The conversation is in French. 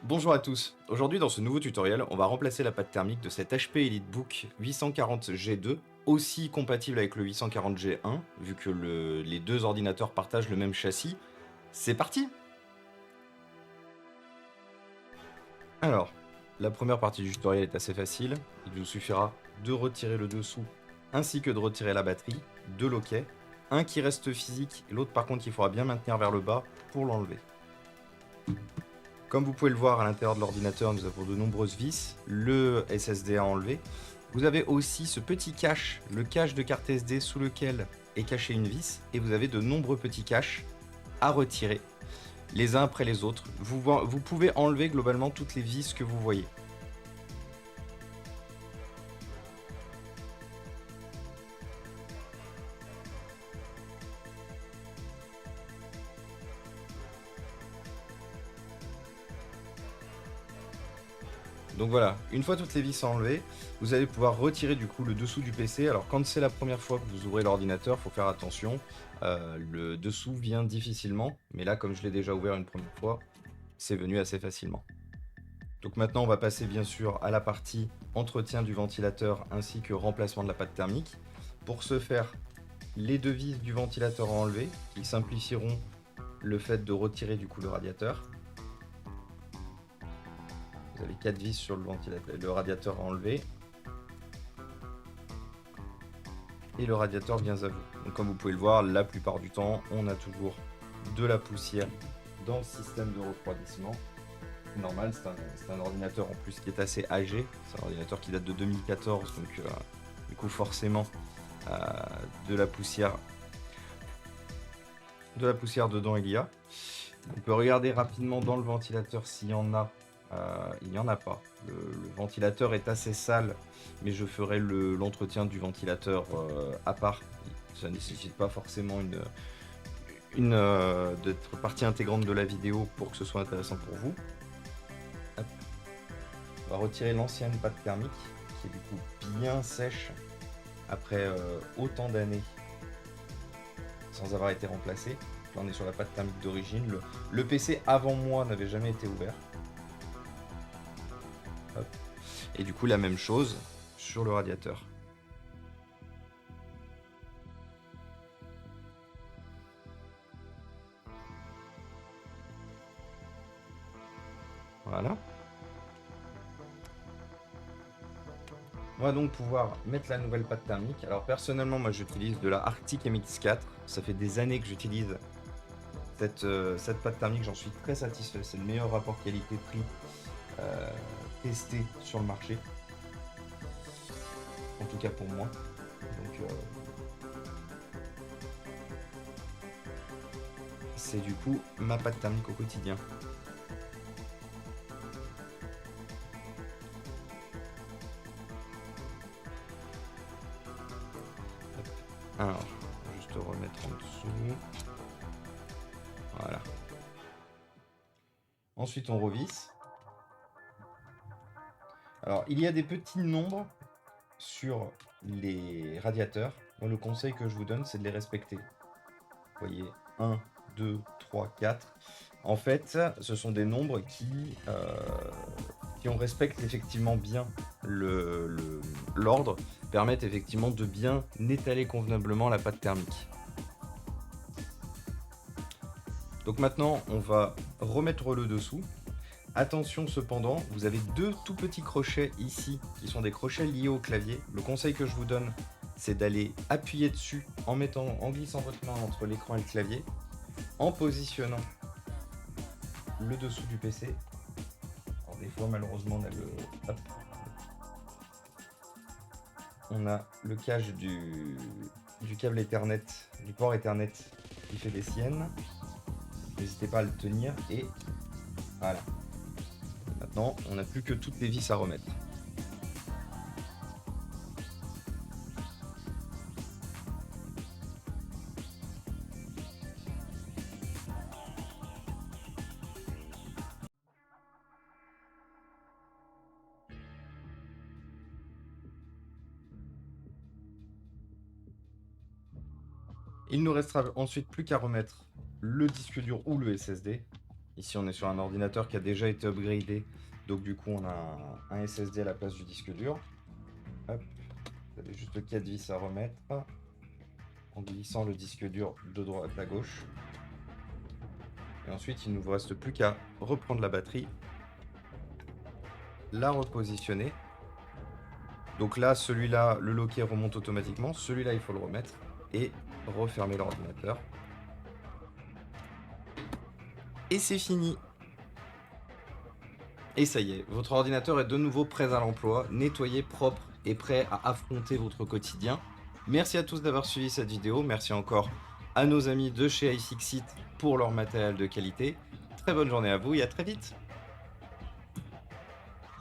Bonjour à tous, aujourd'hui dans ce nouveau tutoriel, on va remplacer la pâte thermique de cet HP EliteBook 840G2, aussi compatible avec le 840G1, vu que les deux ordinateurs partagent le même châssis. C'est parti! Alors, la première partie du tutoriel est assez facile, il vous suffira de retirer le dessous, ainsi que de retirer la batterie, deux loquets, un qui reste physique, l'autre par contre il faudra bien maintenir vers le bas pour l'enlever. Comme vous pouvez le voir à l'intérieur de l'ordinateur, nous avons de nombreuses vis, le SSD à enlever. Vous avez aussi ce petit cache, le cache de carte SD sous lequel est cachée une vis, et vous avez de nombreux petits caches à retirer, les uns après les autres. Vous pouvez enlever globalement toutes les vis que vous voyez. Donc voilà, une fois toutes les vis enlevées, vous allez pouvoir retirer du coup le dessous du PC. Alors quand c'est la première fois que vous ouvrez l'ordinateur, il faut faire attention. Le dessous vient difficilement, mais là comme je l'ai déjà ouvert une première fois, c'est venu assez facilement. Donc maintenant on va passer bien sûr à la partie entretien du ventilateur ainsi que remplacement de la pâte thermique. Pour ce faire, les deux vis du ventilateur à enlever, qui simplifieront le fait de retirer du coup le radiateur. Vous avez 4 vis sur le radiateur à enlever. Et le radiateur vient à vous. Donc comme vous pouvez le voir, la plupart du temps, on a toujours de la poussière dans le système de refroidissement. Normal, c'est un ordinateur en plus qui est assez âgé. C'est un ordinateur qui date de 2014, donc du coup forcément euh, de la poussière dedans il y a. On peut regarder rapidement dans le ventilateur s'il y en a. Il n'y en a pas. Le ventilateur est assez sale, mais je ferai l'entretien du ventilateur à part. Ça ne nécessite pas forcément d'être partie intégrante de la vidéo pour que ce soit intéressant pour vous. Hop. On va retirer l'ancienne pâte thermique qui est du coup bien sèche après autant d'années sans avoir été remplacée. Là on est sur la pâte thermique d'origine. Le PC avant moi n'avait jamais été ouvert. Hop. Et du coup la même chose sur le radiateur. Voilà. On va donc pouvoir mettre la nouvelle pâte thermique. Alors personnellement, moi j'utilise de la Arctic MX4. Ça fait des années que j'utilise cette pâte thermique, j'en suis très satisfait. C'est le meilleur rapport qualité-prix euh, testé sur le marché. En tout cas pour moi. Donc c'est du coup ma pâte thermique au quotidien. Hop. Alors, juste remettre en dessous. Voilà. Ensuite on revisse. Alors il y a des petits nombres sur les radiateurs. Moi, le conseil que je vous donne, c'est de les respecter. Vous voyez, 1, 2, 3, 4. En fait, ce sont des nombres qui on respecte effectivement bien l'ordre, permettent effectivement de bien étaler convenablement la pâte thermique. Donc maintenant, on va remettre le dessous. Attention cependant, vous avez deux tout petits crochets ici, qui sont des crochets liés au clavier. Le conseil que je vous donne, c'est d'aller appuyer dessus en glissant votre main entre l'écran et le clavier, en positionnant le dessous du PC. Alors des fois, malheureusement, on a le cache du câble Ethernet, du port Ethernet qui fait des siennes. N'hésitez pas à le tenir et voilà. Maintenant, on n'a plus que toutes les vis à remettre. Il nous restera ensuite plus qu'à remettre le disque dur ou le SSD. Ici, on est sur un ordinateur qui a déjà été upgradé. Donc du coup, on a un SSD à la place du disque dur. Hop. Vous avez juste le 4 vis à remettre. En glissant le disque dur de droite à gauche. Et ensuite, il ne vous reste plus qu'à reprendre la batterie, la repositionner. Donc là, celui-là, le loquet remonte automatiquement. Celui-là, il faut le remettre et refermer l'ordinateur. Et c'est fini. Et ça y est, votre ordinateur est de nouveau prêt à l'emploi, nettoyé, propre et prêt à affronter votre quotidien. Merci à tous d'avoir suivi cette vidéo. Merci encore à nos amis de chez iFixit pour leur matériel de qualité. Très bonne journée à vous et à très vite.